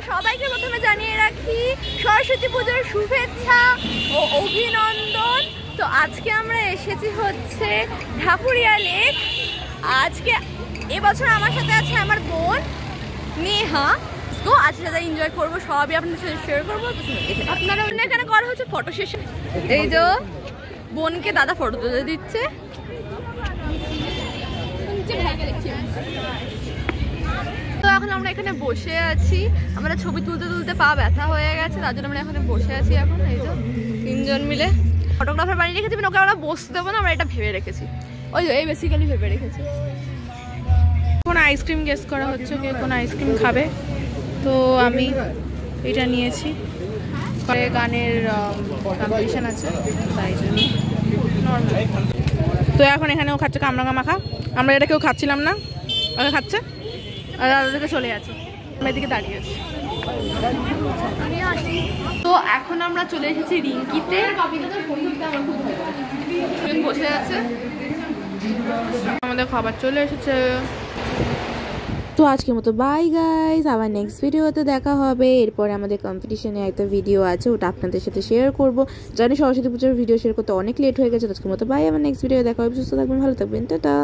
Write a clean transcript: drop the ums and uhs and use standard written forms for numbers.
সবাইকে প্রথমে জানিয়ে রাখি সরস্বতী পুজোর শুভেচ্ছা ও অভিনন্দন। তো আজকে আমরা এসেছি হচ্ছে ঢাকুরিয়া লেক। আজকে এবছর আমার সাথে আছে আমার বোন নেহা। তো আজকে সাথে এনজয় করবো, সবই আপনাদের সাথে শেয়ার করবো। আপনারা এখানে করা হচ্ছে ফটো সেশন। এই যে বোনকে দাদা ফটো তুলে দিচ্ছে। তো এখন আমরা এখানে বসে আছি, আমরা ছবি তুলতে তুলতে পা ব্যথা হয়ে গেছে, তার জন্য আমরা এখানে বসে আছি। এখন এই যে তিনজন মিলে ফটোগ্রাফার বানিয়ে রেখেছি, ওকে আমরা বসতে দেবো না, আমরা এটা ভেবে রেখেছি। ওই এই বেসিক্যালি ভেবে রেখেছি। কোন আইসক্রিম গেস করা হচ্ছে, কে কোন আইসক্রিম খাবে। তো আমি এটা নিয়েছি, গানের কম্পিটিশন আছে তাই জন্য নর্মাল। তো এখন এখানেও খাচ্ছে কামরাঙা মাখা, আমরা এটা কেউ খাচ্ছিলাম না, ওরা খাচ্ছে আর ওদেরকে চলে যাচ্ছে, আমরা এদিকে দাঁড়িয়ে আছি। তো এখন আমরা চলে এসেছি রিঙ্কিতে, বসে আছে, আমাদের খাবার চলে এসেছে। তো আজকের মতো বাই গাইস, আবার নেক্সট ভিডিওতে দেখা হবে। এরপরে আমাদের কম্পিটিশনে একটা ভিডিও আছে, ওটা আপনাদের সাথে শেয়ার করবো। জানি সরস্বতী পুজোর ভিডিও শেয়ার করতে অনেক লেট হয়ে গেছে। আজকের মতো বাই, আবার নেক্সট ভিডিও দেখা হবে। সুস্থ থাকবেন, ভালো থাকবেন, টাটা।